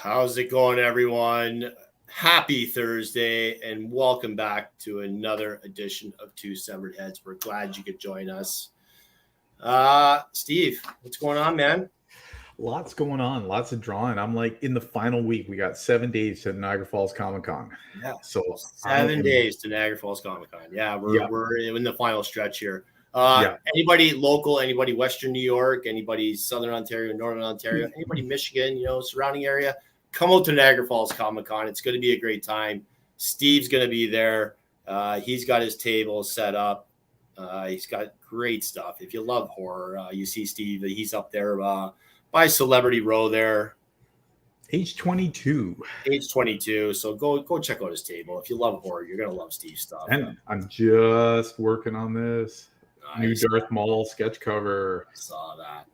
How's it going, everyone? Happy Thursday, and welcome back to another edition of Two Severed Heads. We're glad you could join us. Steve, what's going on, man? Lots going on, lots of drawing. I'm like in the final week. We got 7 days to Niagara Falls Comic Con. Yeah, So 7 days to Niagara Falls Comic Con. Yeah, we're in the final stretch here. Anybody local, anybody Western New York, anybody Southern Ontario, Northern Ontario, anybody Michigan, surrounding area, come out to Niagara Falls Comic Con. It's going to be a great time. Steve's going to be there. He's got his table set up. He's got great stuff. If you love horror, you see Steve. He's up there by Celebrity Row there. Age 22. So go check out his table. If you love horror, you're going to love Steve's stuff. And I'm just working on this. New Darth Maul sketch cover. I saw that.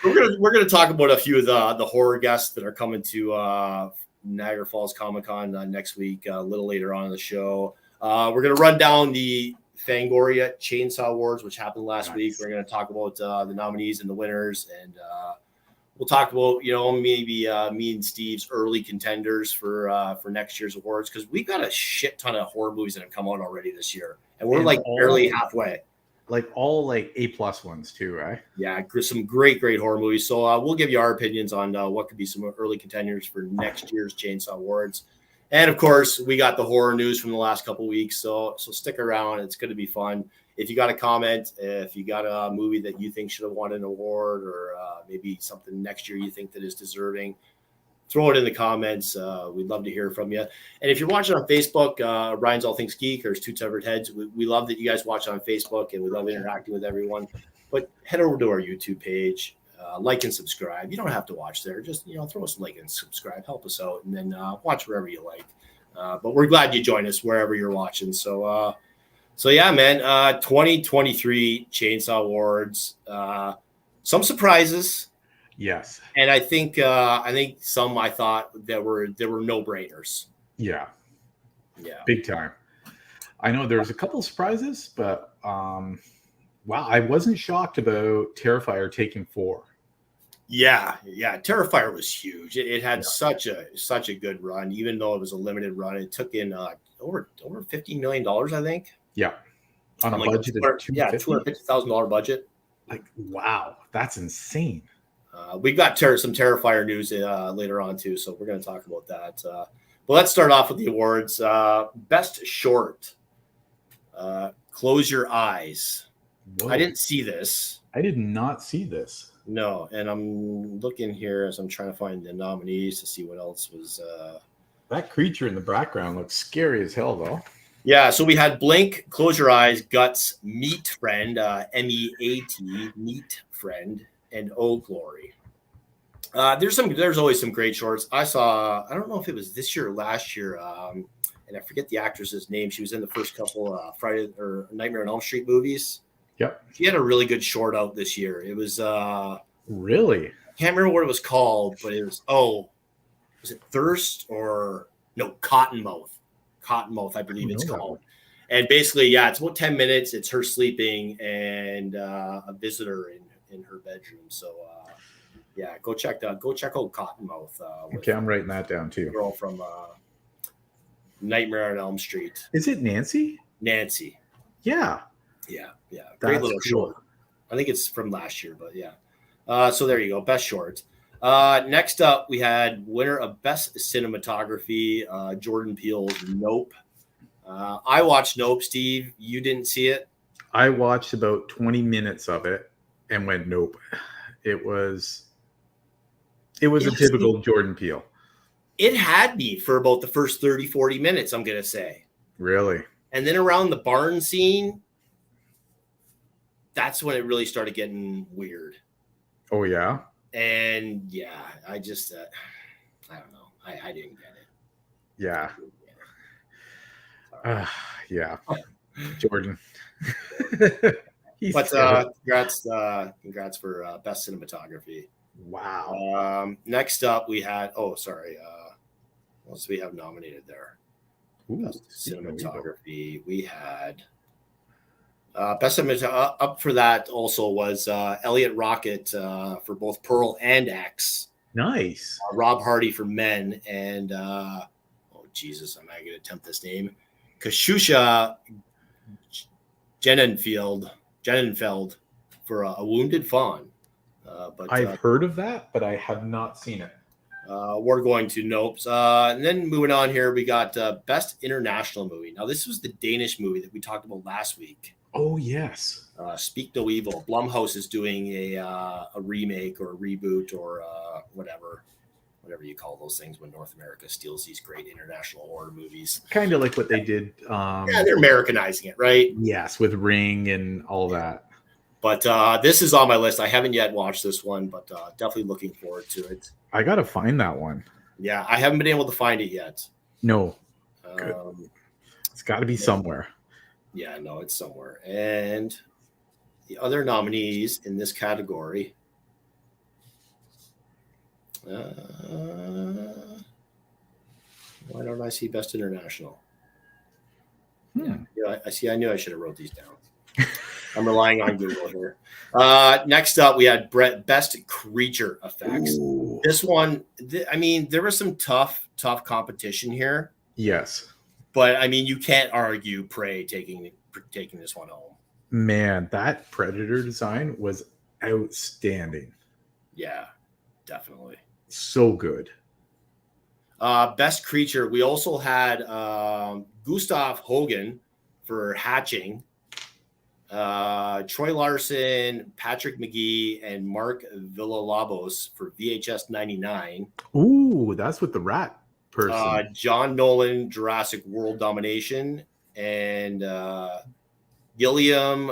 we're gonna talk about a few of the horror guests that are coming to Niagara Falls Comic Con next week. A little later on in the show, we're gonna run down the Fangoria Chainsaw Awards, which happened last week. We're gonna talk about the nominees and the winners, and we'll talk about maybe me and Steve's early contenders for next year's awards, because we've got a shit ton of horror movies that have come out already this year. And we're barely halfway. All A+ ones too, right? Yeah, some great horror movies. So we'll give you our opinions on what could be some early contenders for next year's Chainsaw Awards. And of course, we got the horror news from the last couple of weeks. So stick around. It's going to be fun. If you got a comment, if you got a movie that you think should have won an award, or maybe something next year you think that is deserving, throw it in the comments. We'd love to hear from you. And if you're watching on Facebook, Ryan's All Things Geek, or Two Severed Heads, we love that you guys watch on Facebook, and we love interacting with everyone. But head over to our YouTube page, like and subscribe. You don't have to watch there. Just throw us a like and subscribe. Help us out, and then watch wherever you like. But we're glad you join us wherever you're watching. So yeah, man. 2023 Chainsaw Awards. Some surprises. Yes. And I think some I thought there were no-brainers. Yeah. Big time. I know there's a couple of surprises, but wow, I wasn't shocked about Terrifier taking 4. Yeah. Terrifier was huge. It had such a good run, even though it was a limited run. It took in over $15 million, I think. Yeah. On a budget of $250,000 budget. Like, wow, that's insane. We've got some Terrifier news later on too, so we're going to talk about that. But let's start off with the awards. Best short, Close Your Eyes. Whoa. I didn't see this. I did not see this. No, and I'm looking here as I'm trying to find the nominees to see what else was. That creature in the background looks scary as hell, though. Yeah, so we had Blink, Close Your Eyes, Guts, Meat Friend, MEAT, Meat Friend, and Oh Glory. There's always some great shorts. I don't know if it was this year or last year, and I forget the actress's name. She was in the first couple Friday or Nightmare on Elm Street movies. Yep. She had a really good short out this year. It was really? I can't remember what it was called, but it was was it Thirst or no, Cottonmouth. Cottonmouth, I believe it's called. And basically, it's about 10 minutes. It's her sleeping and a visitor in her bedroom. So go check out Cottonmouth. Okay, I'm writing that down too. Girl from Nightmare on Elm Street. Is it Nancy? Nancy. Yeah. Great little short. I think it's from last year, but yeah. So there you go. Best short. Next up, we had winner of Best Cinematography, Jordan Peele's Nope. I watched Nope, Steve. You didn't see it? I watched about 20 minutes of it and went nope. It was a typical Jordan Peele. It had me for about the first 30, 40 minutes, I'm going to say. Really? And then around the barn scene, that's when it really started getting weird. Oh, yeah? And I just, I don't know. I didn't get it. Yeah. Yeah. Jordan. But congrats for Best Cinematography. Wow. Next up, we had, what else do we have nominated there? Ooh, Best Cinematography. We had Best Cinematography. Up for that also was Elliot Rocket for both Pearl and X. Nice. Rob Hardy for men, and oh Jesus, I'm not going to attempt this name. Kashusha Jennenfeld for a wounded fawn. But I've heard of that, but I have not seen it. We're going to nope. And then moving on here, we got Best International Movie. Now, this was the Danish movie that we talked about last week. Oh, yes. Speak No Evil. Blumhouse is doing a remake or a reboot or whatever you call those things when North America steals these great international horror movies. Kind of like what they did. Yeah, they're Americanizing it, right? Yes, with Ring and all that. But this is on my list. I haven't yet watched this one, but definitely looking forward to it. I got to find that one. Yeah, I haven't been able to find it yet. No. It's got to be somewhere. Yeah, no, it's somewhere. And the other nominees in this category. Why don't I see Best International? Yeah, I see. I knew I should have wrote these down. I'm relying on Google here. Next up, we had Best Creature Effects. Ooh. This one, I mean, there was some tough competition here. Yes. But, I mean, you can't argue Prey taking this one home. Man, that Predator design was outstanding. Yeah, definitely. So good. Best Creature, we also had Gustav Hogan for Hatching. Troy Larson, Patrick McGee, and Mark Villalobos for VHS 99. Ooh, that's with the rat person. John Nolan, Jurassic World Domination, and Gilliam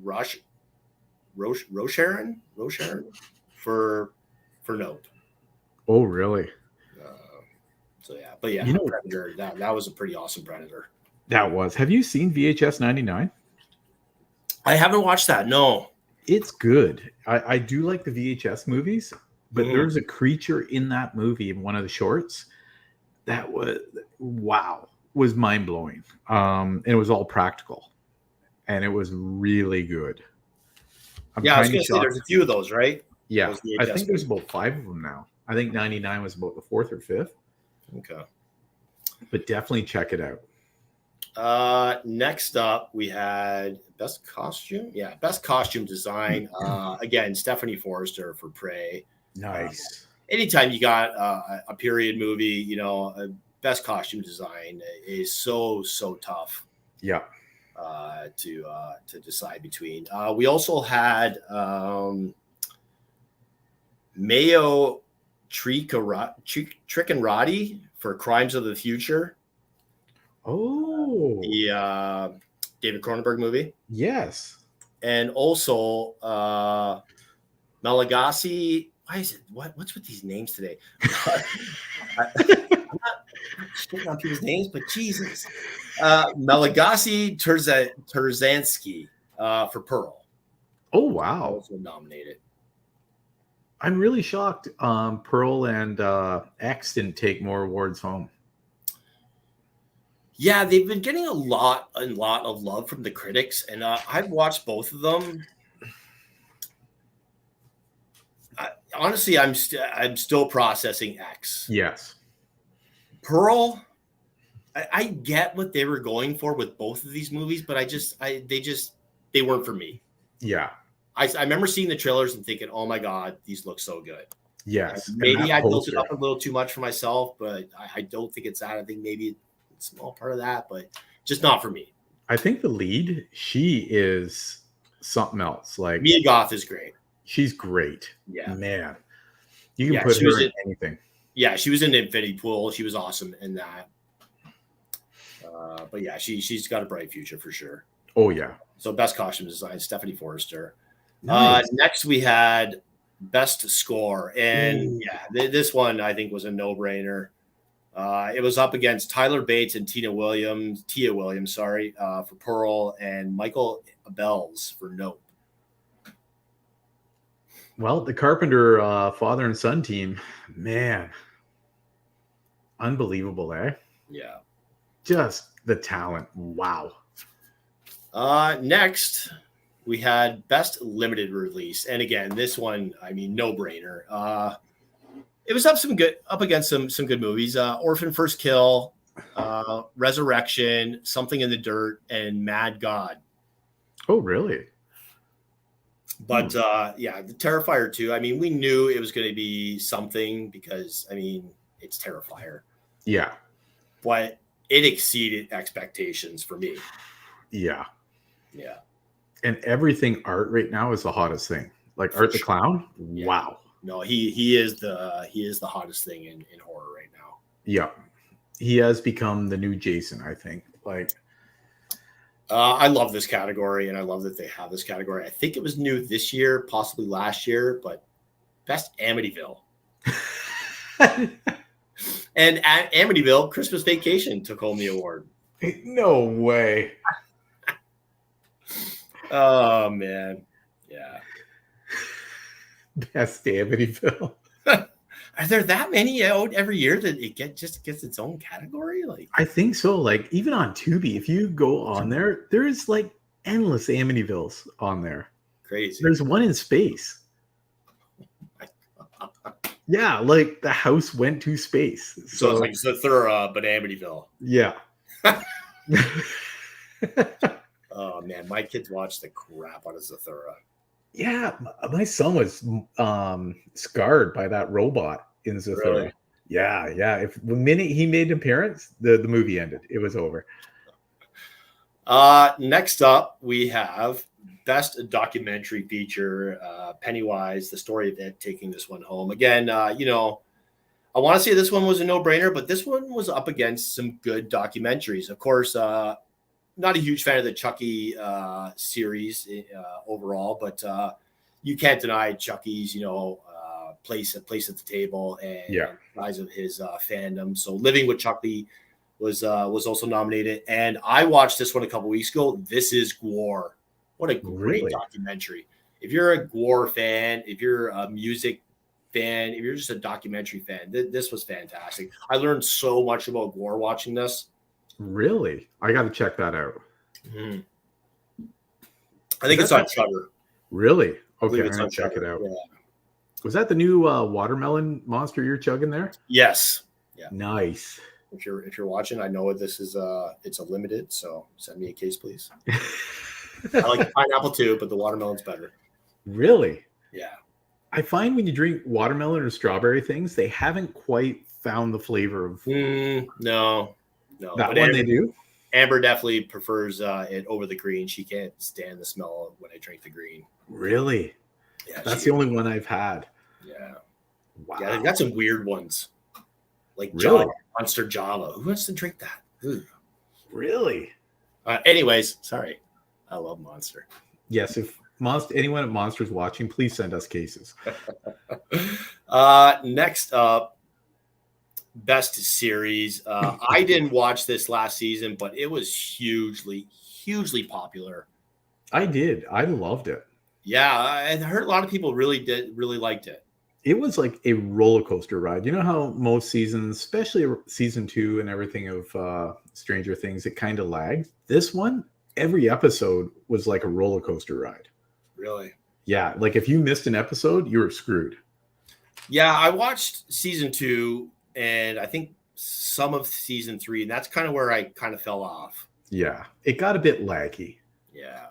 Rocheron for Note. Oh, really? So yeah, but yeah, Predator. That was a pretty awesome Predator. That was. Have you seen VHS 99? I haven't watched that. No, it's good. I do like the VHS movies, but there's a creature in that movie in one of the shorts that was mind blowing. And it was all practical, and it was really good. I was going to say there's a few of those, right? Yeah, I think there's about 5 of them now. I think 99 was about the 4th or 5th. Okay, but definitely check it out. Next up, we had Best Costume. Yeah, Best Costume Design. Again, Stephanie Forrester for Prey. Nice. Anytime you got a period movie, Best Costume Design is so tough. Yeah. To decide between. We also had Mayo Trickenradi for Crimes of the Future. Oh, the David Cronenberg movie. Yes, and also Malagasy. Why is it? What's with these names today? I'm not spitting on people's names, but Jesus, Malagasy Terzansky for Pearl. Oh wow! Also nominated. I'm really shocked. Pearl and X didn't take more awards home. Yeah, they've been getting a lot of love from the critics, and I've watched both of them. Honestly, I'm still processing X. Yes, Pearl. I get what they were going for with both of these movies, but they weren't for me. Yeah, I remember seeing the trailers and thinking, "Oh my god, these look so good." Yes, maybe I built it up a little too much for myself, but I don't think it's that. I think maybe it's a small part of that, but just not for me. I think the lead, she is something else. Like Mia Goth is great. She's great. Yeah, man, you can put her in anything. Yeah, she was in Infinity Pool. She was awesome in that. But yeah, she's got a bright future for sure. Oh yeah. So best costume design, Stephanie Forrester. Nice. Next we had best score, and this one I think was a no-brainer. It was up against Tyler Bates and Tia Williams, for Pearl, and Michael Abels for Nope. Well, the Carpenter father and son team, man, unbelievable, eh? Yeah. Just the talent. Wow. Next, we had Best Limited Release. And again, this one, I mean, no-brainer. it was up against some good movies. Orphan First Kill, Resurrection, Something in the Dirt, and Mad God. Oh, really? But yeah, the Terrifier 2. I mean, we knew it was going to be something because I mean it's Terrifier. Yeah. But it exceeded expectations for me. Yeah. Yeah. And everything art right now is the hottest thing. Like For Art the sure. Clown. Yeah. Wow. No, he is the hottest thing in horror right now. Yeah. He has become the new Jason, I think. Like I love this category, and I love that they have this category. I think it was new this year, possibly last year, but best Amityville. And at Amityville, Christmas Vacation took home the award. no way. Oh man, yeah. Best Amityville. Are there that many out every year that it gets its own category? Like I think so. Like even on Tubi, if you go on there, there's like endless Amityvilles on there. crazy. There's one in space. Yeah, like the house went to space. So it's like Zathura, but Amityville. Yeah. Oh man, my kids watch the crap out of Zathura. Yeah, my son was scarred by that robot in Zathura. Really? Yeah, yeah. If the minute he made an appearance, the movie ended. It was over. Next up, we have best documentary feature, Pennywise, the story of it, taking this one home. Again, I want to say this one was a no-brainer, but this one was up against some good documentaries. Of course, not a huge fan of the Chucky series overall, but you can't deny Chucky's, place at the table and rise of his fandom. So Living with Chucky was also nominated, and I watched this one a couple weeks ago. This is Gwar. What a great documentary! If you're a Gwar fan, if you're a music fan, if you're just a documentary fan, this was fantastic. I learned so much about Gwar watching this. Really? I got to check that out. Mm-hmm. I think it's on Shudder. Really? Okay, I'm gonna check it out. Yeah. Was that the new watermelon monster you're chugging there? Yes. Yeah. Nice. If you're watching, I know this is it's a limited, so send me a case, please. I like the pineapple too, but the watermelon's better. Really? Yeah. I find when you drink watermelon or strawberry things, they haven't quite found the flavor of. No. That one they do. Amber definitely prefers it over the green. She can't stand the smell when I drink the green. Really? Yeah. That's the only one I've had. Yeah. Wow. Yeah, they've got some weird ones. Like really? Java, Monster Java. Who wants to drink that? Ooh. Really? Anyways, sorry. I love Monster. Yes, if anyone at Monster's watching, please send us cases. Next up, best series. I didn't watch this last season, but it was hugely popular. I did. I loved it. Yeah, I heard a lot of people really liked it. It was like a roller coaster ride. You know how most seasons, especially season 2 and everything of Stranger Things, it kind of lagged. This one, every episode was like a roller coaster ride. Really? Yeah. Like if you missed an episode, you were screwed. Yeah, I watched season 2 and I think some of season 3, and that's kind of where I kind of fell off. Yeah. It got a bit laggy. Yeah.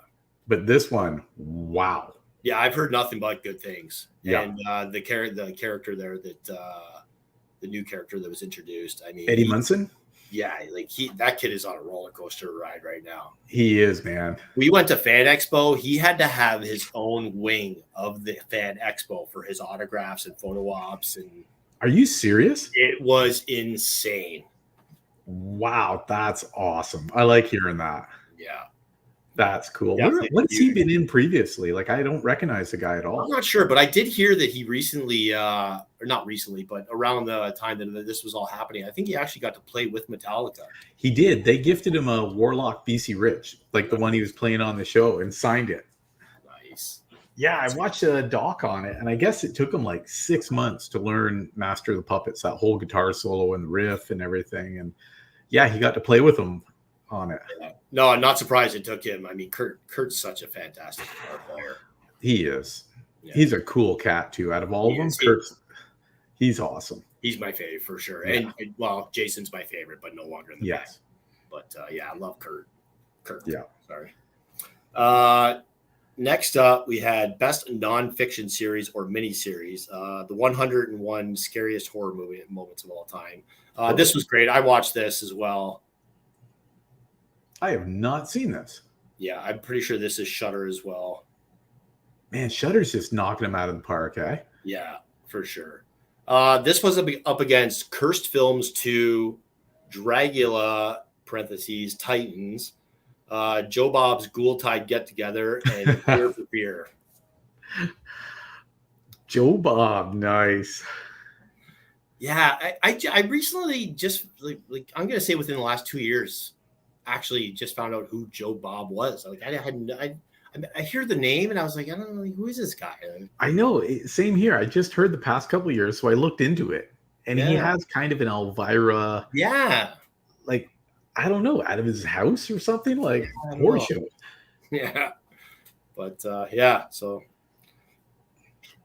But this one, wow. Yeah, I've heard nothing but good things. Yeah. And the character there that the new character that was introduced. I mean, Eddie Munson. Yeah, like that kid is on a roller coaster ride right now. He is, man. We went to Fan Expo. He had to have his own wing of the Fan Expo for his autographs and photo ops. And are you serious? It was insane. Wow, that's awesome. I like hearing that. Yeah. That's cool. What's he been in previously? Like, I don't recognize the guy at all. I'm not sure, but I did hear that he recently, or not recently, but around the time that this was all happening, I think he actually got to play with Metallica. He did. They gifted him a Warlock BC Rich, like the one he was playing on the show, and signed it. Nice. Yeah, I watched a doc on it, and I guess it took him like 6 months to learn Master of the Puppets, that whole guitar solo and riff and everything. And yeah, he got to play with him on it. Yeah. No, I'm not surprised it took him. I mean, Kurt's such a fantastic guitar player. He is. Yeah. He's a cool cat too. Out of all of them, He's awesome. He's my favorite for sure. Yeah. And well, Jason's my favorite, but no longer in the band. Yes. But yeah, I love Kurt. Yeah. Sorry. Next up, we had best nonfiction series or miniseries. The 101 scariest horror movie moments of all time. This was great. I watched this as well. I have not seen this. Yeah, I'm pretty sure this is Shudder as well. Man, Shudder's just knocking him out of the park, eh? Yeah, for sure. This was up against Cursed Films 2, Dragula (parentheses) Titans, Joe Bob's Ghoul Tide Get Together, and Fear for Fear. Joe Bob, nice. Yeah, I recently just like I'm gonna say within the last 2 years, actually just found out who Joe Bob was. Like I hear the name and I was like, I don't know, who is this guy? I know, same here. I just heard the past couple of years, so I looked into it, and he has kind of an Elvira, like, I don't know, out of his house or something, like horror show. Yeah, but yeah, so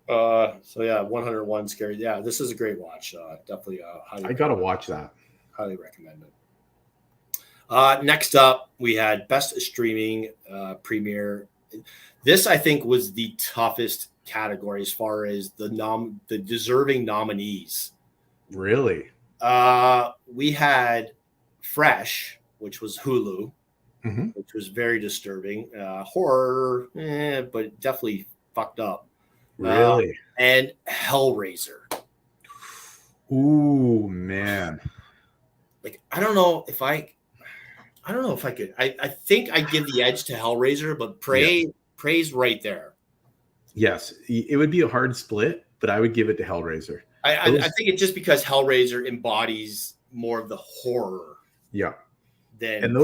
yeah, 101 scary. Yeah, this is a great watch. Definitely, I gotta watch that. Highly recommend it. Next up, we had best streaming premiere. This I think was the toughest category as far as the deserving nominees. Really? We had Fresh, which was Hulu, Mm-hmm. which was very disturbing. Horror, but definitely fucked up. Really? And Hellraiser. Ooh, man. Like I don't know if I could. I think I'd give the edge to Hellraiser, but Prey's right there. Yes, it would be a hard split, but I would give it to Hellraiser. I think it's just because Hellraiser embodies more of the horror. Yeah. Than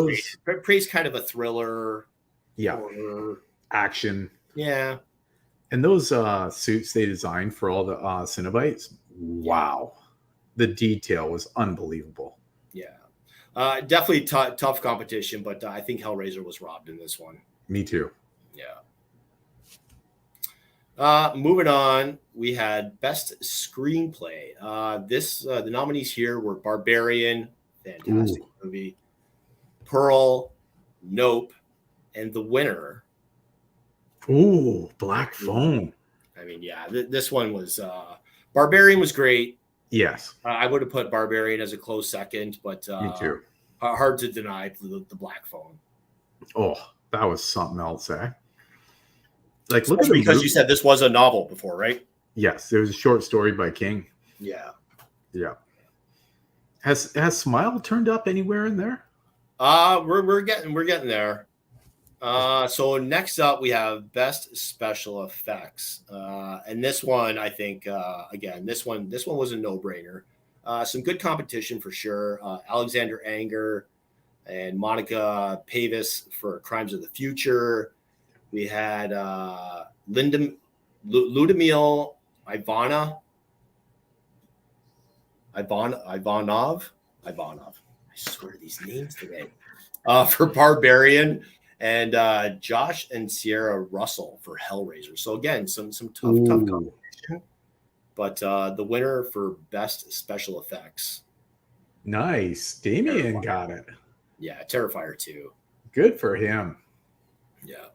Prey's kind of a thriller. Yeah. Horror. Action. Yeah. And those suits they designed for all the Cenobites, wow. The detail was unbelievable. Yeah. Definitely tough competition, but I think Hellraiser was robbed in this one. Me too. Yeah. Moving on, we had best screenplay. The nominees here were Barbarian, fantastic movie, Pearl, Nope, and the winner. Ooh, Black Phone. I mean, yeah, this one was Barbarian was great. Yes. I would have put Barbarian as a close second, but me too. Hard to deny the Black Phone. Oh, that was something else, eh? Like, look at because you said this was a novel before, right? Yes, it was a short story by King. Yeah. Yeah. Has Smile turned up anywhere in there? We're getting there. So next up we have best special effects. And this one, I think, again, this one was a no-brainer. Some good competition for sure. Alexander Anger and Monica Pavis for Crimes of the Future. We had Ludmil Ivanov. I swear to these names today. For Barbarian, and Josh and Sierra Russell for Hellraiser. So again, some tough competition. But the winner for best special effects. Nice. Damien got it. Yeah, Terrifier 2. Good for him. Yeah.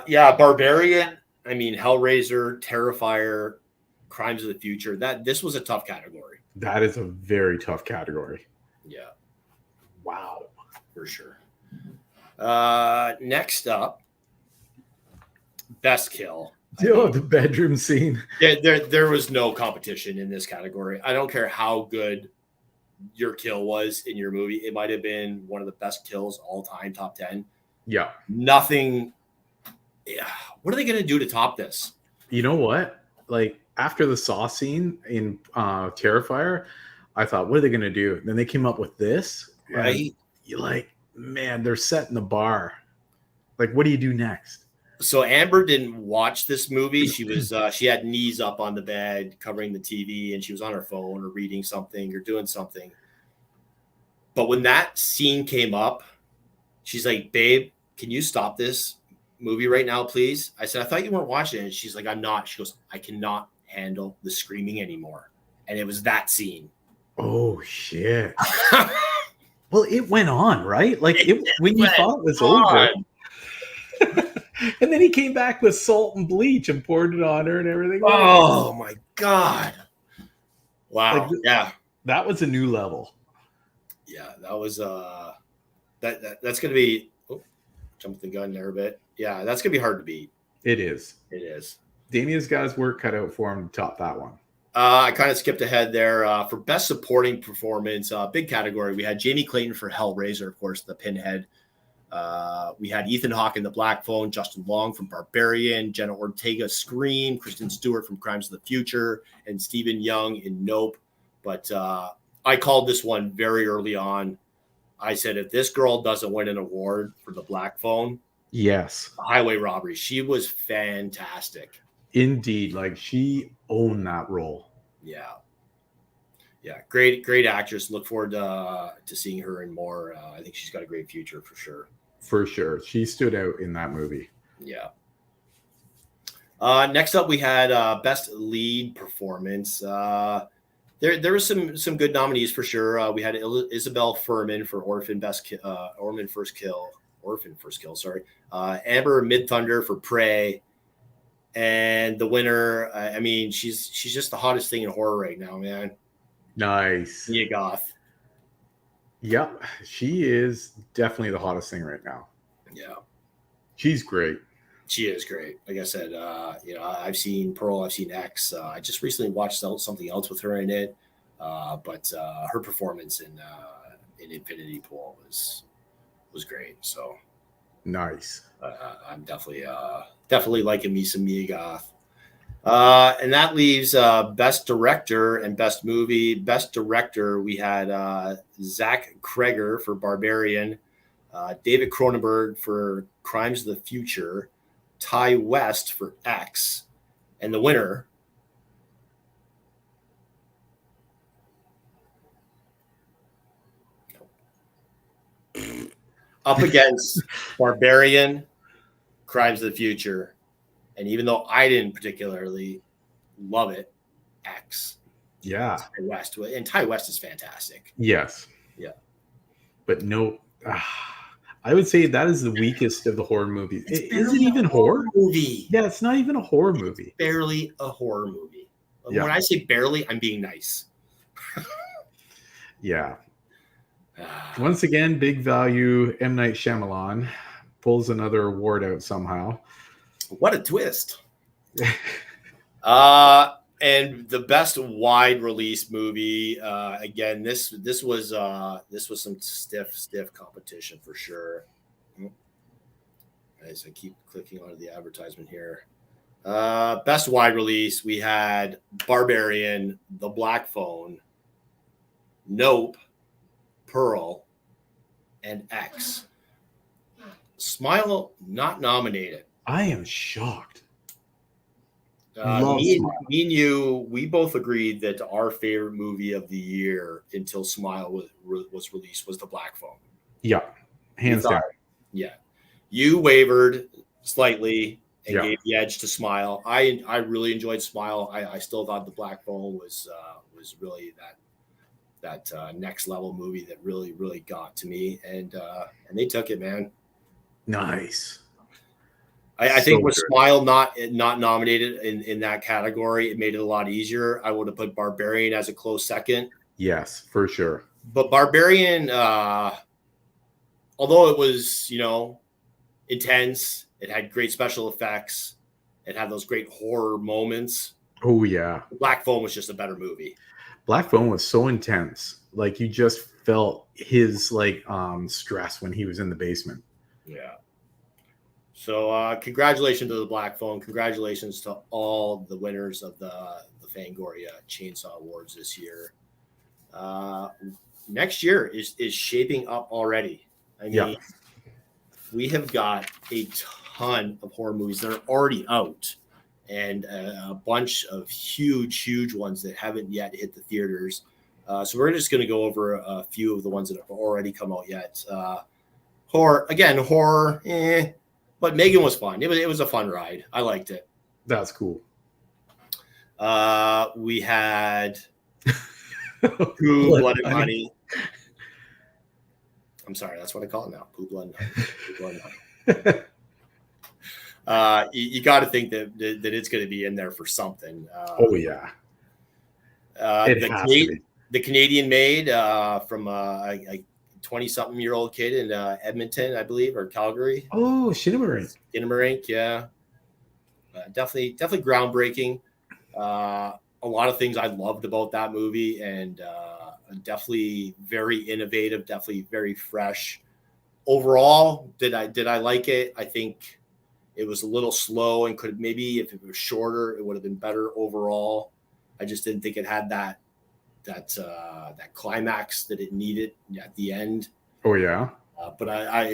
Yeah, Barbarian. I mean, Hellraiser, Terrifier, Crimes of the Future. This was a tough category. That is a very tough category. Yeah. Wow. For sure. Next up, best kill. The bedroom scene. There was no competition in this category. I don't care how good your kill was in your movie. It might have been one of the best kills all time, top 10. Yeah. Nothing. Yeah. What are they going to do to top this? You know what? Like after the Saw scene in Terrifier, I thought, what are they going to do? And then they came up with this. Right. You're like, man, they're setting the bar. Like, what do you do next? So Amber didn't watch this movie. She was she had knees up on the bed covering the TV, and she was on her phone or reading something or doing something. But when that scene came up, she's like, babe, can you stop this movie right now, please? I said, I thought you weren't watching it. And she's like, I'm not. She goes, I cannot handle the screaming anymore. And it was that scene. Oh, shit. Well, it went on, right? Like when you thought it was on. over. And then he came back with salt and bleach and poured it on her and everything. Oh, my God. Wow. Like, yeah. That was a new level. Yeah, that was that's going to be jumped the gun there a bit. Yeah, that's going to be hard to beat. It is. It is. Damien's got his work cut out for him to top that one. I kind of skipped ahead there. For best supporting performance, big category, we had Jamie Clayton for Hellraiser, of course, the Pinhead. We had Ethan Hawke in The Black Phone, Justin Long from Barbarian, Jenna Ortega Scream, Kristen Stewart from Crimes of the Future, and Stephen Young in Nope. But I called this one very early on. I said, if this girl doesn't win an award for The Black Phone, yes, Highway Robbery, she was fantastic. Indeed, like she owned that role. Yeah, great actress. Look forward to seeing her in more. I think she's got a great future for sure. For sure, she stood out in that movie. Yeah. Next up, we had best lead performance. There was some good nominees for sure. We had Isabel Furman for Orphan First Kill. Sorry, Amber Midthunder for Prey, and the winner. I mean, she's just the hottest thing in horror right now, man. Nice. Mia Goth. Yep, she is definitely the hottest thing right now. Yeah, she's great. She is great. Like I said, I've seen Pearl, I've seen X. I just recently watched something else with her in it, but her performance in Infinity Pool was great. So nice. I'm definitely liking me some Mia Goth. And that leaves best director and best movie. Best director, we had Zach Kreger for Barbarian, David Cronenberg for Crimes of the Future, Ty West for X, and the winner up against Barbarian, Crimes of the Future, and even though I didn't particularly love it, X. Yeah. Ty West. And Ty West is fantastic. Yes. Yeah. But no, I would say that is the weakest of the horror movies. Is it even horror movie? Yeah, it's not even a horror movie. Barely a horror movie. Yeah. When I say barely, I'm being nice. Yeah. Once again, big value. M. Night Shyamalan pulls another award out somehow. What a twist. And the best wide release movie, again, this was some stiff competition for sure. As I keep clicking onto the advertisement here. Best wide release, we had Barbarian, The Black Phone, Nope, Pearl, and X. Smile not nominated. I am shocked. Me and you, we both agreed that our favorite movie of the year until Smile was released was The Black Phone. Yeah, hands down. Yeah, you wavered slightly and gave the edge to Smile. I really enjoyed Smile. I still thought The Black Phone was really that next level movie that really got to me, and they took it, man. Nice. I think with Smile not nominated in that category, it made it a lot easier. I would have put Barbarian as a close second. Yes, for sure. But Barbarian, although it was, intense, it had great special effects, it had those great horror moments. Oh, yeah. Black Phone was just a better movie. Black Phone was so intense. Like, you just felt his, stress when he was in the basement. Yeah. So congratulations to The Black Phone. Congratulations to all the winners of the Fangoria Chainsaw Awards this year. Next year is shaping up already. I mean, we have got a ton of horror movies that are already out and a bunch of huge ones that haven't yet hit the theaters. So we're just going to go over a few of the ones that have already come out yet. Horror, but Megan was fun. It was a fun ride. I liked it. That's cool. We had Poo, Blood and Honey. I'm sorry, that's what I call it now. Poo, Blood and Honey. Poo, Blood and Honey. You got to think that it's going to be in there for something. Oh yeah, it has to be. The Canadian made from a 20-something-year-old kid in Edmonton, I believe, or Calgary. Oh, Shinnemarink. Yeah. Definitely groundbreaking. A lot of things I loved about that movie, and definitely very innovative, definitely very fresh. Overall, did I like it? I think it was a little slow, and could maybe if it was shorter, it would have been better overall. I just didn't think it had that climax that it needed at the end. Oh yeah. But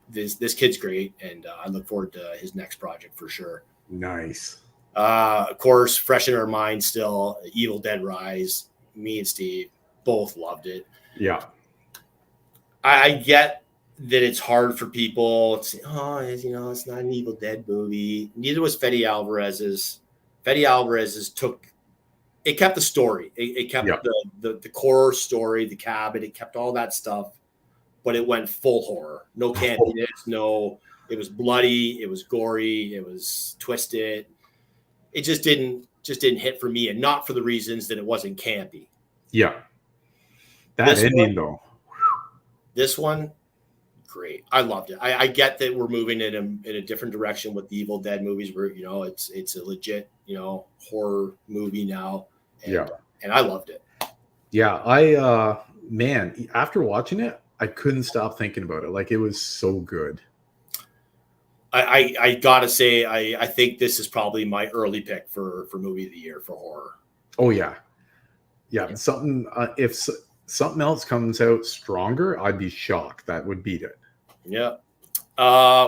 this kid's great, and I look forward to his next project for sure. Nice. Of course, fresh in our mind still, Evil Dead Rise. Me and Steve both loved it. Yeah. I get that it's hard for people to say, it's not an Evil Dead movie. Neither was Fede Alvarez's. Fede Alvarez's it kept the story. It kept the core story, the cabin. It kept all that stuff, but it went full horror. No campiness. No, it was bloody. It was gory. It was twisted. It just didn't hit for me, and not for the reasons that it wasn't campy. Yeah. That ending though. This one, great. I loved it. I get that we're moving in a different direction with the Evil Dead movies, where it's a legit horror movie now. And I loved it. Yeah, man, after watching it, I couldn't stop thinking about it. Like, it was so good. I gotta say, I think this is probably my early pick for movie of the year for horror. Oh yeah. Something if something else comes out stronger, I'd be shocked. That would beat it. Yeah.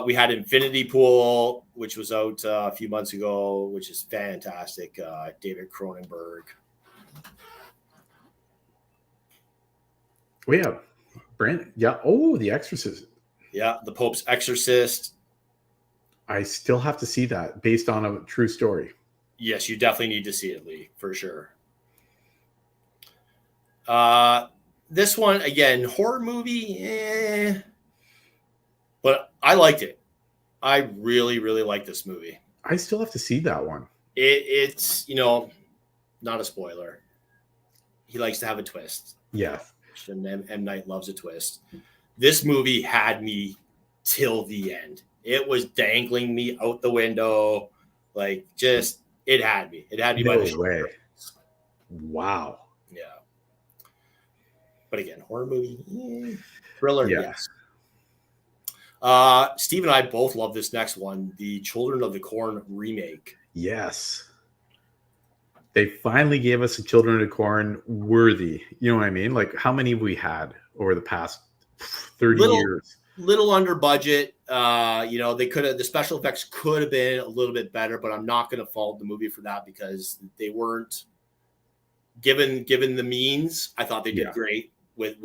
We had Infinity Pool, which was out a few months ago, which is fantastic. David Cronenberg. Oh yeah, Brandon. Yeah. Oh, The Exorcist. Yeah, The Pope's Exorcist. I still have to see that, based on a true story. Yes, you definitely need to see it, Lee, for sure. This one, again, horror movie, but I liked it. I really, really liked this movie. I still have to see that one. It's not a spoiler. He likes to have a twist. Yeah. And M. Night loves a twist. This movie had me till the end. It was dangling me out the window. Like, just, it had me. It had me by the shoulder. Wow. Yeah. But again, horror movie, thriller, yes. Steve and I both love this next one, the Children of the Corn remake. Yes. They finally gave us a Children of the Corn worthy. You know what I mean? Like, how many have we had over the past 30 years? Little under budget. They could have, the special effects could have been a little bit better, but I'm not going to fault the movie for that, because they weren't given the means. I thought they did great with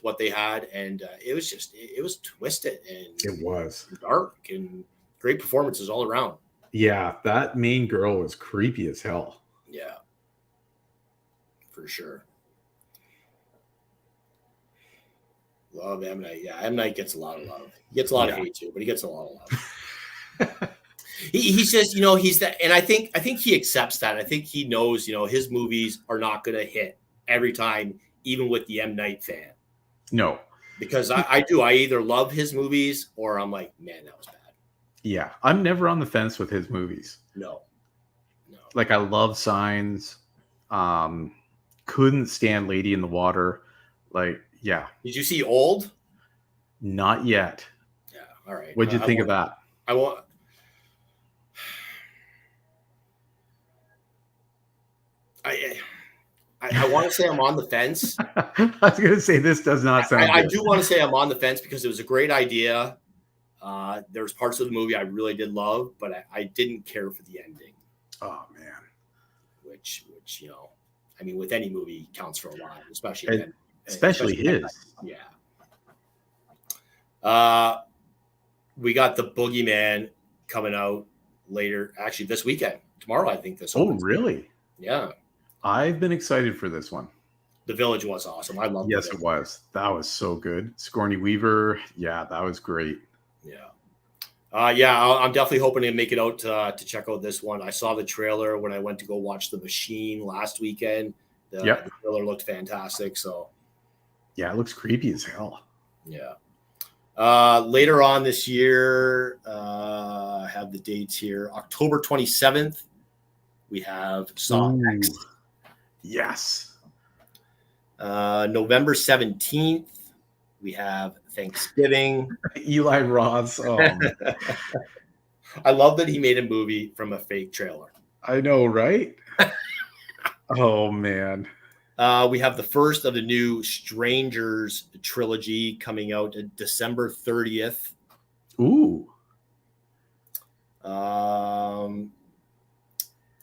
what they had, and it was twisted, and it was dark, and great performances all around. Yeah, that main girl was creepy as hell. Yeah, for sure. Love M. Night. Yeah, M. Night gets a lot of love. He gets a lot of hate too, but he gets a lot of love. He's just, he's that, and I think he accepts that. I think he knows, his movies are not going to hit every time, even with the M. Night fan. No, because I do. I either love his movies or I'm like, man, that was bad. Yeah, I'm never on the fence with his movies. No. Like, I love Signs. Couldn't stand Lady in the Water. Like, yeah. Did you see Old? Not yet. Yeah. All right. What'd you think of that? I want to say I'm on the fence. I was going to say, this does not sound I do want to say I'm on the fence, because it was a great idea. There's parts of the movie I really did love, but I didn't care for the ending. Oh, man. Which with any movie counts for a lot, especially his. Yeah. We got The Boogeyman coming out later, actually this weekend. Tomorrow, I think. Oh, really? Yeah. I've been excited for this one. The Village was awesome. I loved Yes, it. it was. That was so good. Sigourney Weaver. Yeah, that was great. Yeah. I'm definitely hoping to make it out to check out this one. I saw the trailer when I went to go watch The Machine last weekend. The trailer looked fantastic. So, yeah, it looks creepy as hell. yeah. Later on this year, I have the dates here. October 27th, we have Saw X. Yes. November 17th, we have Thanksgiving. Eli Roth's. I love that he made a movie from a fake trailer. I know, right? Oh, man. We have the first of the new Strangers trilogy coming out December 30th. Ooh.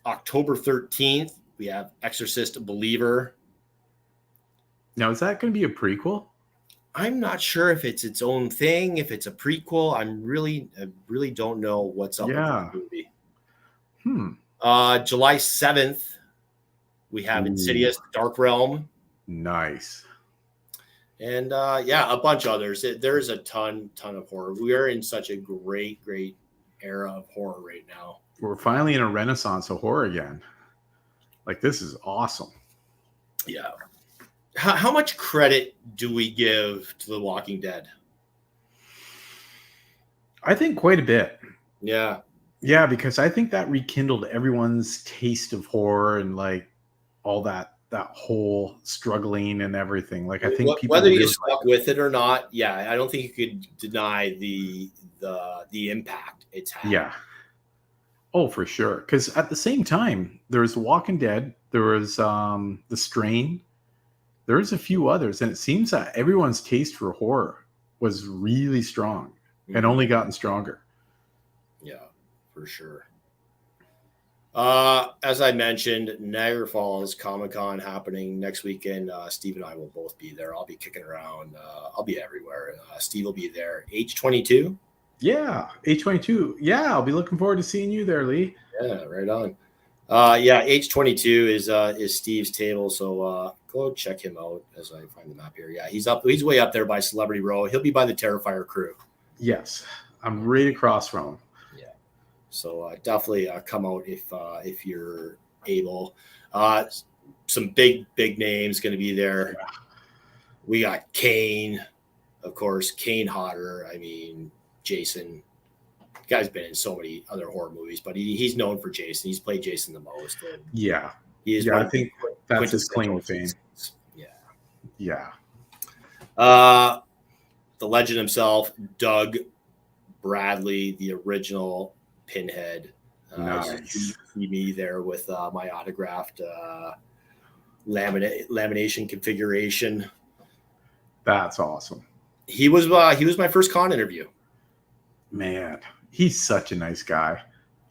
October 13th, we have Exorcist Believer. Now, is that going to be a prequel? I'm not sure if it's its own thing, if it's a prequel. I really don't know what's up with that movie. July 7th, we have Insidious Dark Realm. Nice. And a bunch of others. There's a ton of horror. We are in such a great era of horror right now. We're finally in a renaissance of horror again. Like, this is awesome. Yeah. How much credit do we give to The Walking Dead? I think quite a bit. Yeah. Yeah, because I think that rekindled everyone's taste of horror and like all that whole struggling and everything. Like, I think people, whether you stuck with it or not, yeah, I don't think you could deny the impact it's had. Yeah. Oh, for sure. Because at the same time, there was The Walking Dead, there was The Strain, there was a few others, and it seems that everyone's taste for horror was really strong and only gotten stronger. Yeah, for sure. As I mentioned, Niagara Falls Comic-Con happening next weekend. Steve and I will both be there. I'll be kicking around. I'll be everywhere. Steve will be there. H22. Yeah, H22. Yeah, I'll be looking forward to seeing you there, Lee. Yeah, right on. H22 is Steve's table, so go check him out as I find the map here. Yeah, he's way up there by Celebrity Row. He'll be by the Terrifier crew. Yes, I'm right across from him. Yeah, so definitely come out if you're able. Some big names going to be there. Yeah. We got Kane, of course. Kane Hodder. I mean, Jason. The guy's been in so many other horror movies, but he's known for Jason. He's played Jason the most. Yeah. He is. Yeah, I think that's his claim to fame. Yeah. Yeah. The legend himself, Doug Bradley, the original Pinhead. Nice. See me there with my autographed lamination configuration. That's awesome. He was my first con interview. Man, he's such a nice guy.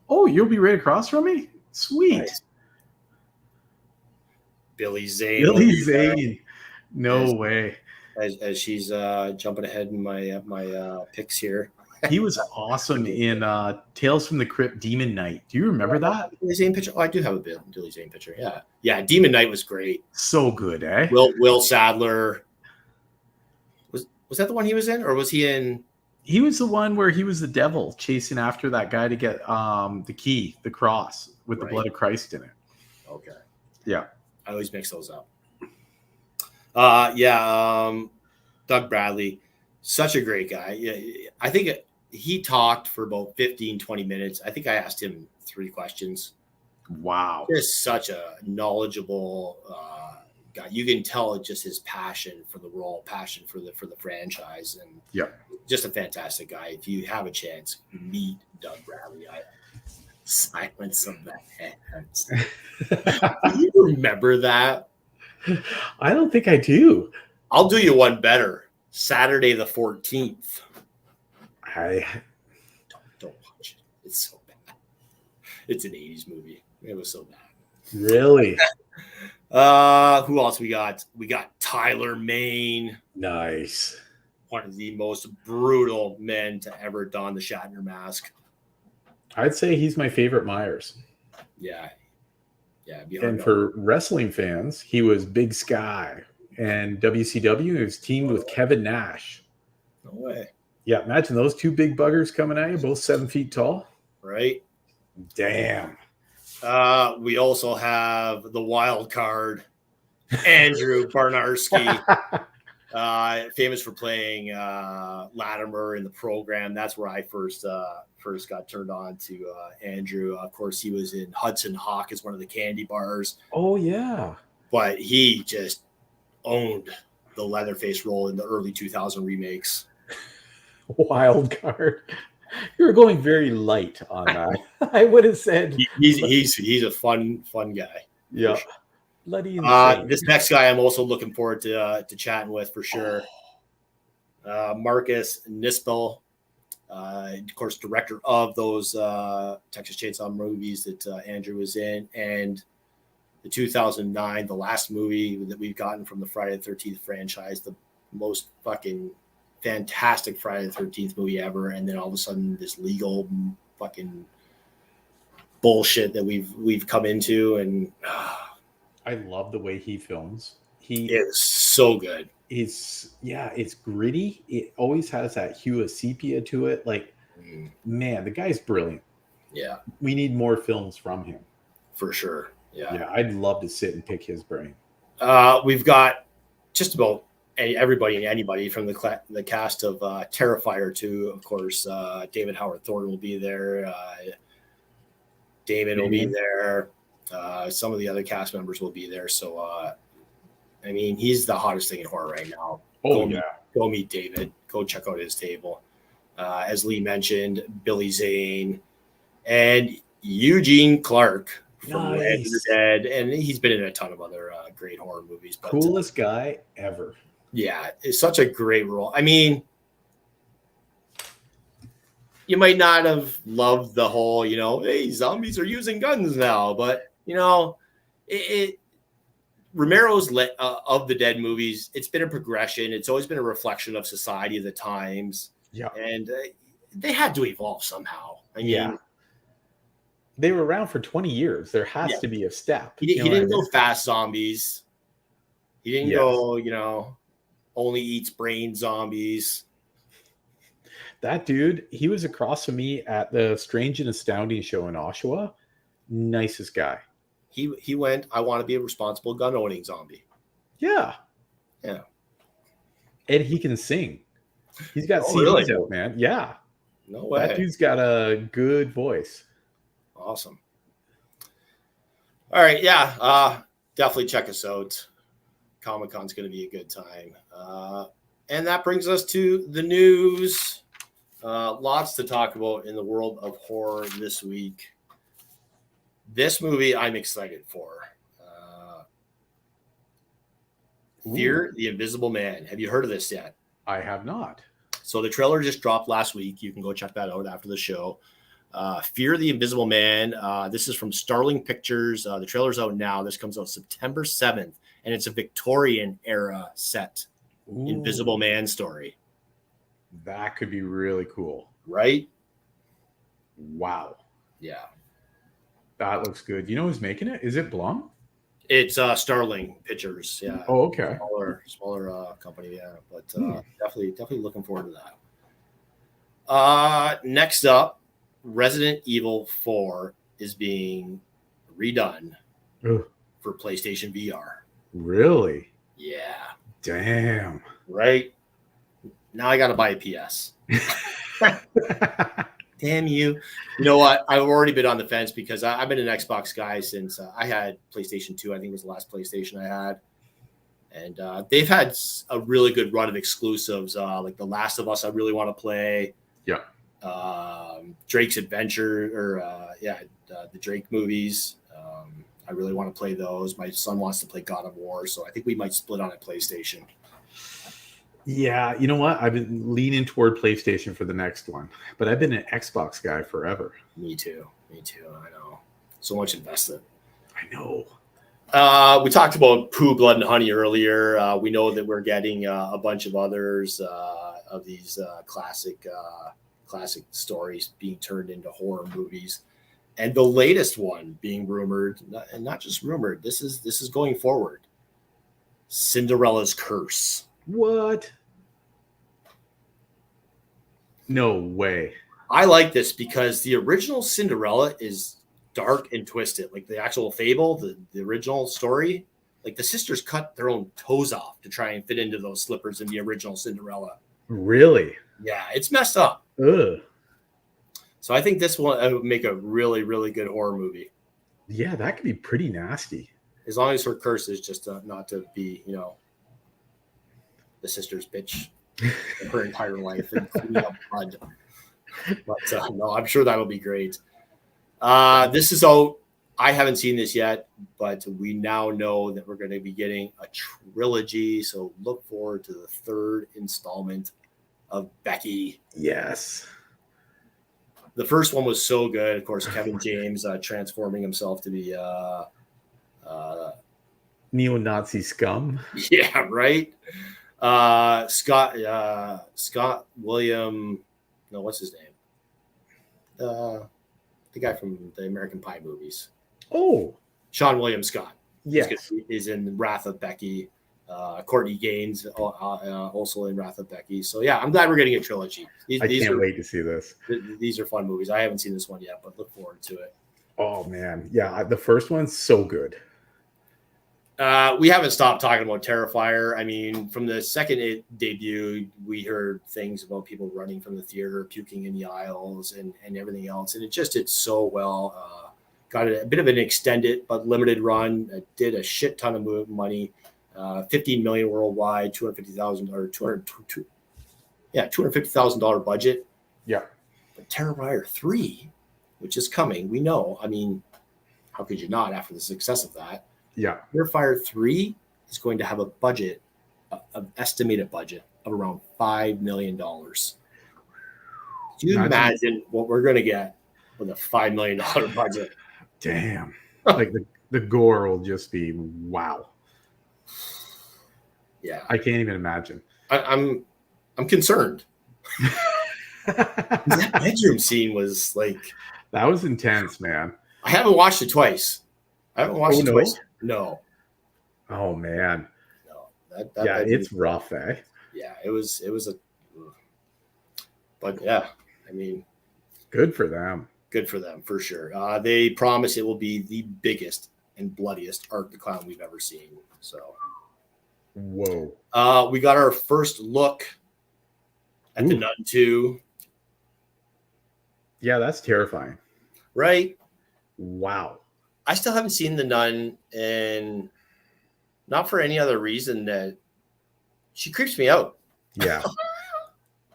Oh, you'll be right across from me? Sweet. Nice. Billy Zane. Billy Zane. No way. As she's jumping ahead in my picks here. He was awesome in Tales from the Crypt Demon Knight. Do you remember that? Billy Zane picture? Oh, I do have a Billy Zane picture. Yeah. Yeah, Demon Knight was great. So good, eh? Will Sadler. Was that the one he was in? Or was he in? He was the one where he was the devil chasing after that guy to get the key, the cross with the blood of Christ in it. Okay. Yeah. I always mix those up. Doug Bradley, such a great guy. I think he talked for about 15, 20 minutes. I think I asked him 3 questions. Wow. Just such a knowledgeable guy. You can tell just his passion for the role, passion for the franchise, and just a fantastic guy. If you have a chance, meet Doug Bradley. Silence of the hands. Do you remember that? I don't think I do. I'll do you one better. Saturday the 14th. Don't watch it. It's so bad. It's an 80s movie. It was so bad. Really? Who else we got? We got Tyler Mane. Nice. One of the most brutal men to ever don the Shatner mask. I'd say he's my favorite Myers. Yeah. Yeah, it'd be hard And to for wrestling fans, he was Big Sky. And WCW, he was teamed with Kevin Nash. no way. Yeah, imagine those two big buggers coming at you, both 7 feet tall. Right. Damn. We also have the wild card, Andrew Barnarski, famous for playing Latimer in the program. That's where I first got turned on to Andrew. Of course, he was in Hudson Hawk as one of the candy bars. Oh, yeah. But he just owned the Leatherface role in the early 2000 remakes. Wild card. You were going very light on that. I would have said He's a fun guy. yeah. Bloody insane. This next guy I'm also looking forward to chatting with for sure. Marcus Nispel, of course, director of those Texas Chainsaw movies that Andrew was in, and the 2009, the last movie that we've gotten from the Friday the 13th franchise, the most fucking fantastic Friday the 13th movie ever, and then all of a sudden this legal fucking bullshit that we've come into, and I love the way he films. He is so good. It's gritty. It always has that hue of sepia to it. Like, man, the guy's brilliant. Yeah, we need more films from him for sure. Yeah, I'd love to sit and pick his brain. We've got just about everybody and anybody from the cast of Terrifier 2, of course. David Howard Thornton will be there. Damon will be there. Some of the other cast members will be there. So, I mean, he's the hottest thing in horror right now. Go meet David. Go check out his table. As Lee mentioned, Billy Zane and Eugene Clark from Land of the Dead, and he's been in a ton of other great horror movies. But, coolest guy ever. Yeah, it's such a great role. I mean, you might not have loved the whole, hey, zombies are using guns now, but Romero's of the Dead movies, it's been a progression. It's always been a reflection of society of the times. Yeah, and they had to evolve somehow. I mean, they were around for 20 years. There has to be a step. He didn't go fast zombies. He didn't go, only eats brain zombies. That dude, he was across from me at the Strange and Astounding show in Oshawa. Nicest guy. He went, I want to be a responsible gun owning zombie. Yeah. And he can sing. He's got CDs out, man. Yeah. No way. That dude's got a good voice. Awesome. All right. Yeah. Definitely check us out. Comic-Con's going to be a good time. And that brings us to the news. Lots to talk about in the world of horror this week. This movie I'm excited for. Fear the Invisible Man. Have you heard of this yet? I have not. So the trailer just dropped last week. You can go check that out after the show. Fear the Invisible Man. This is from Starling Pictures. The trailer's out now. This comes out September 7th, and it's a Victorian era set. Invisible Man story. That could be really cool. Right? Wow. Yeah. That looks good. You know who's making it? Is it Blum? It's Starling Pictures. Yeah. Oh, okay. Smaller company. Yeah. But definitely looking forward to that. Next up, Resident Evil 4 is being redone for PlayStation VR. Really? Yeah. Damn. Right? Now I got to buy a PS. Damn you. You know what? I've already been on the fence because I've been an Xbox guy since I had PlayStation 2. I think it was the last PlayStation I had. And they've had a really good run of exclusives, like The Last of Us I really want to play. Yeah. Drake's Adventure, the Drake movies. I really want to play those. My son wants to play God of War, so I think we might split on a PlayStation. Yeah, you know what? I've been leaning toward PlayStation for the next one, but I've been an Xbox guy forever. Me too. I know. So much invested. I know. We talked about Pooh, Blood, and Honey earlier. We know that we're getting a bunch of others of these classic stories being turned into horror movies. And the latest one being rumored, and not just rumored, this is going forward. Cinderella's Curse. What? No way. I like this because the original Cinderella is dark and twisted. Like the actual fable, the original story, like the sisters cut their own toes off to try and fit into those slippers in the original Cinderella. Really? Yeah, it's messed up. Ugh. So I think this will make a really, really good horror movie. Yeah, that could be pretty nasty. As long as her curse is just not to be, the sister's bitch her entire life and clean up blood. But no, I'm sure that'll be great. This is out. I haven't seen this yet, but we now know that we're going to be getting a trilogy. So look forward to the third installment of Becky. Yes. The first one was so good. Of course, Kevin James transforming himself to be neo-Nazi scum. Yeah, right. Scott William. No, what's his name? The guy from the American Pie movies. Oh, Sean William Scott. Yes, is in Wrath of Becky. Courtney Gaines also in Wrath of Becky. So yeah, I'm glad we're getting a trilogy. I can't wait to see this. These are fun movies. I haven't seen this one yet, but look forward to it. Oh man, yeah, the first one's so good. We haven't stopped talking about Terrifier. I mean, from the second debut, we heard things about people running from the theater, puking in the aisles, and everything else. And it just did so well. Got a bit of an extended but limited run. It did a shit ton of money. 15 million worldwide, $250,000 budget. Yeah. But Terrifier 3, which is coming, we know. I mean, how could you not after the success of that? Yeah. Terrifier 3 is going to have a budget, an estimated budget of around $5 million. Do you imagine what we're going to get with a $5 million budget? Damn. Like the gore will just be wow. Yeah. I can't even imagine. I'm concerned. That bedroom scene was like... That was intense, man. I haven't watched it twice. Twice. No. Oh man. No. That it's rough, eh? Yeah, it was a... But yeah, I mean... Good for them. Good for them, for sure. They promise it will be the biggest and bloodiest Art the Clown we've ever seen. So... Whoa. We got our first look at the Nun 2. Yeah, that's terrifying. Right? Wow. I still haven't seen the Nun, and not for any other reason that she creeps me out. Yeah.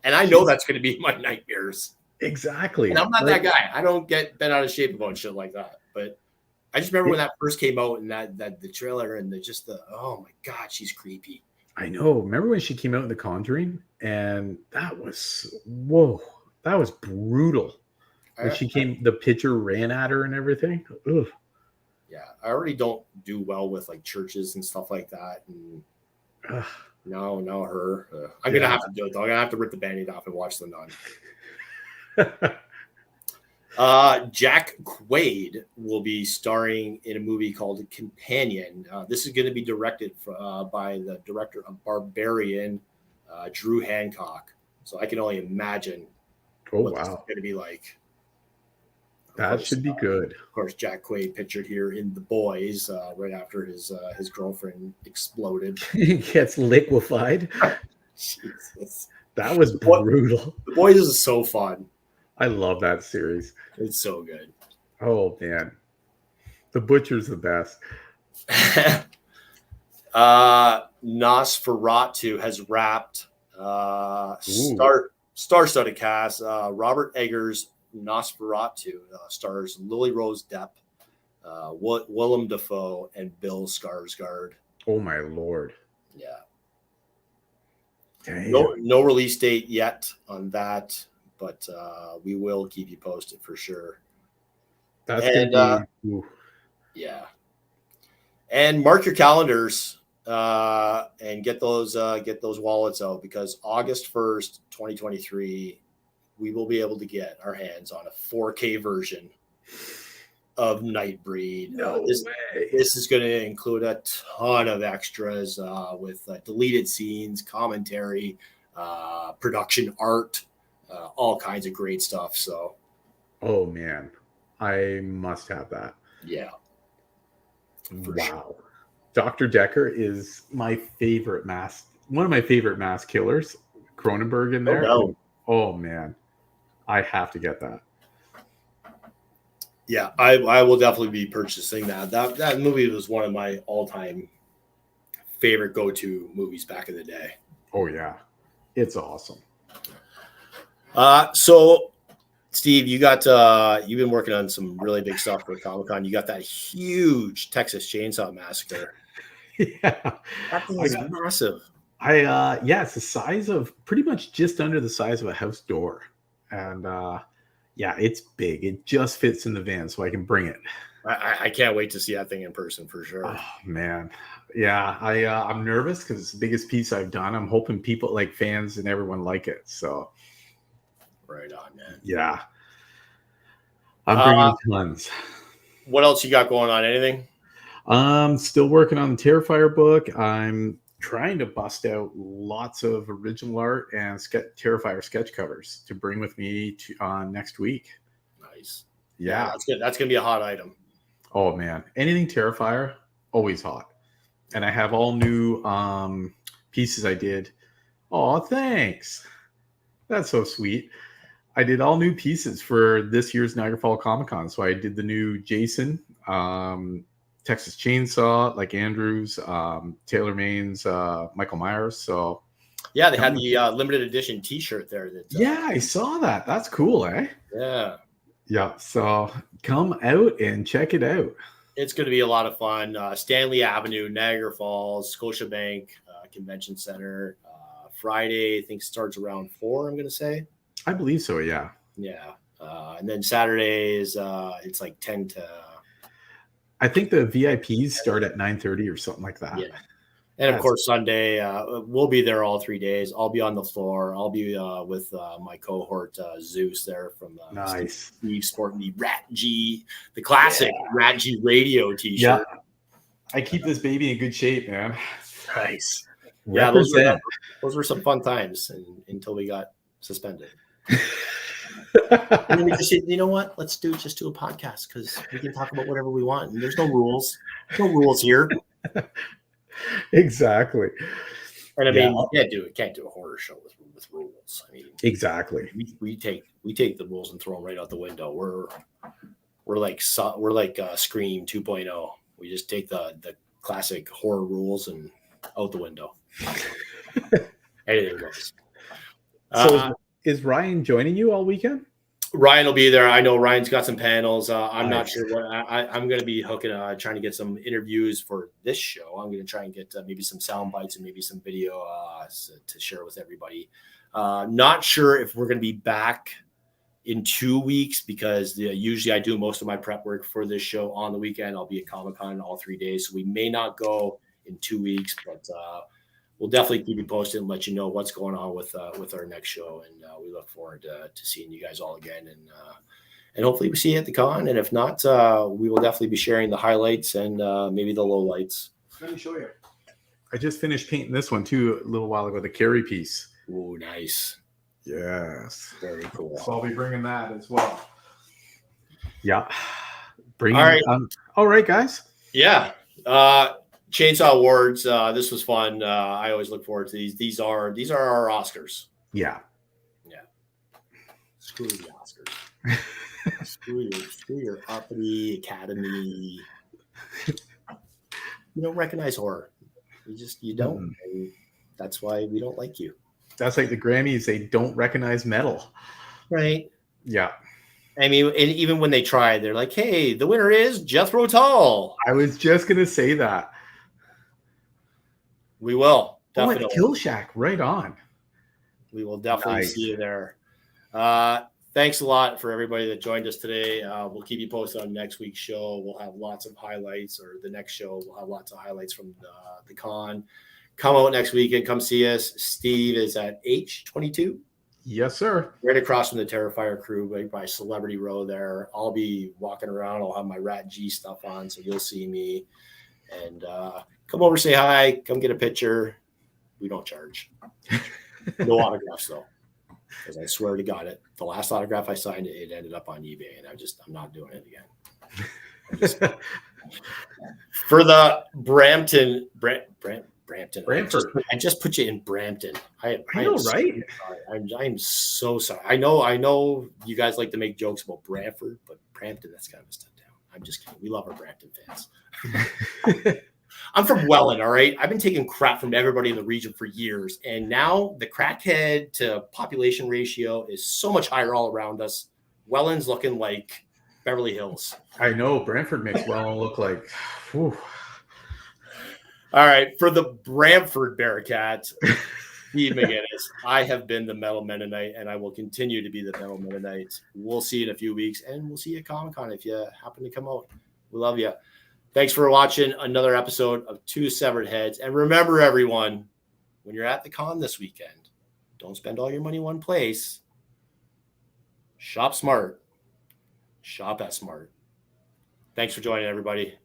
And I know that's going to be my nightmares. Exactly. And I'm not that guy. I don't get bent out of shape about shit like that. But I just remember when that first came out and that the trailer and oh my God, she's creepy. I know. Remember when she came out in The Conjuring? And that was, whoa, that was brutal. When she came, the pitcher ran at her and everything. Ugh. Yeah, I already don't do well with like churches and stuff like that. And no, her. I'm going to have to do it though. I'm going to have to rip the Band-Aid off and watch The Nun. Jack Quaid will be starring in a movie called Companion. This is going to be directed by the director of Barbarian, Drew Hancock. So I can only imagine what this is going to be like. That should be good. Of course, Jack Quaid pictured here in The Boys right after his girlfriend exploded. He gets liquefied. Jesus. That was brutal. The Boys is so fun. I love that series. It's so good. Oh, man. The Butcher's the best. Nosferatu has wrapped. Star-studded cast. Robert Eggers' Nosferatu stars Lily Rose Depp, Willem Dafoe, and Bill Skarsgård. Oh, my Lord. Yeah. Damn. No release date yet on that, but we will keep you posted for sure. That's gonna be, yeah. And mark your calendars and get those wallets out, because August 1st, 2023, we will be able to get our hands on a 4K version of Nightbreed. No way. This is going to include a ton of extras with deleted scenes, commentary, production art, all kinds of great stuff. So, oh man, I must have that. yeah. Wow. Sure. Dr. Decker is my favorite one of my favorite mask killers. Cronenberg in there. No. Oh man, I have to get that. Yeah, I will definitely be purchasing that. That movie was one of my all-time favorite go-to movies back in the day. Oh yeah, it's awesome. So Steve, you've been working on some really big stuff for Comic-Con. You got that huge Texas Chainsaw Massacre. Yeah, That thing is massive. It's the size of pretty much just under the size of a house door, and yeah, it's big. It just fits in the van, so I can bring it. I can't wait to see that thing in person for sure. Oh man, yeah, I'm nervous because it's the biggest piece I've done. I'm hoping people like fans and everyone like it. So, right on, man. Yeah, I'm bringing tons. What else you got going on? Anything? Still working on the Terrifier book. I'm trying to bust out lots of original art and Terrifier sketch covers to bring with me to next week. Nice. Yeah, that's good. That's gonna be a hot item. Oh man, anything Terrifier, always hot. And I have all new pieces I did. Oh, thanks. That's so sweet. I did all new pieces for this year's Niagara Falls Comic-Con. So I did the new Jason, Texas Chainsaw, like Andrews, Taylor Main's, Michael Myers. So yeah, they had the limited edition T-shirt there. Yeah, I saw that. That's cool, eh? Yeah. Yeah. So come out and check it out. It's going to be a lot of fun. Stanley Avenue, Niagara Falls, Scotiabank Convention Center. Friday, I think, starts around 4, I'm going to say. I believe so, yeah. Yeah. And then Saturday is it's like 10 to... I think the VIPs start at 9:30 or something like that. Yeah. And of course, Sunday, we'll be there all 3 days. I'll be on the floor. I'll be with my cohort, Zeus, there from nice. Steve sporting the Rat G, the classic Rat G radio T-shirt. Yeah. I keep this baby in good shape, man. Nice. Yeah, those were some fun times until we got suspended. And then we just said, you know what? Let's just do a podcast because we can talk about whatever we want. And there's no rules. No rules here. Exactly. And I mean, you can't do a horror show with rules. I mean, exactly. We take the rules and throw them right out the window. We're like Scream 2.0. We just take the classic horror rules and out the window. Anything goes. So is Ryan joining you all weekend? Ryan will be there. I know Ryan's got some panels. I'm not sure what I'm going to be trying to get some interviews for this show. I'm going to try and get maybe some sound bites and maybe some video to share with everybody. Not sure if we're going to be back in 2 weeks because usually I do most of my prep work for this show on the weekend. I'll be at Comic-Con all 3 days. So we may not go in 2 weeks, but we'll definitely keep you posted and let you know what's going on with our next show. And we look forward to seeing you guys all again. And hopefully we see you at the con. And if not, we will definitely be sharing the highlights and maybe the lowlights. Let me show you. I just finished painting this one too a little while ago, the Carrie piece. Oh, nice. Yes. Very cool. So I'll be bringing that as well. Yeah. All right, guys. Yeah. Chainsaw Awards. This was fun. I always look forward to these. These are our Oscars. Yeah. Yeah. Screw the Oscars. screw your uppity Academy. You don't recognize horror. You don't. And that's why we don't like you. That's like the Grammys. They don't recognize metal. Right. Yeah. I mean, and even when they try, they're like, "Hey, the winner is Jethro Tull." I was just gonna say that. We will definitely. Oh, Kill Shack, right on. We will definitely see you there. Thanks a lot for everybody that joined us today. We'll keep you posted on next week's show. We'll have lots of highlights, or the next show we'll have lots of highlights from the con. Come out next weekend. Come see us. Steve is at H22. Yes, sir. Right across from the Terrifier crew, right by Celebrity Row there. I'll be walking around. I'll have my Rat G stuff on, so you'll see me. And come over, say hi, come get a picture. We don't charge. No autographs, though. Because I swear to God, the last autograph I signed, it ended up on eBay, and I'm not doing it again. For the Brampton, Brantford. I just put you in Brampton. I know, right? I'm so sorry. I know you guys like to make jokes about Brantford, but Brampton, that's kind of a step down. I'm just kidding. We love our Brampton fans. I'm from Welland, all right? I've been taking crap from everybody in the region for years, and now the crackhead to population ratio is so much higher all around us. Welland's looking like Beverly Hills. I know. Brantford makes Welland look like... Whew. All right, for the Brantford Bearcats, Steve McGinnis, I have been the Metal Mennonite, and I will continue to be the Metal Mennonite. We'll see you in a few weeks, and we'll see you at Comic-Con if you happen to come out. We love you. Thanks for watching another episode of Two Severed Heads. And remember, everyone, when you're at the con this weekend, don't spend all your money in one place. Shop smart. Shop at smart. Thanks for joining, everybody.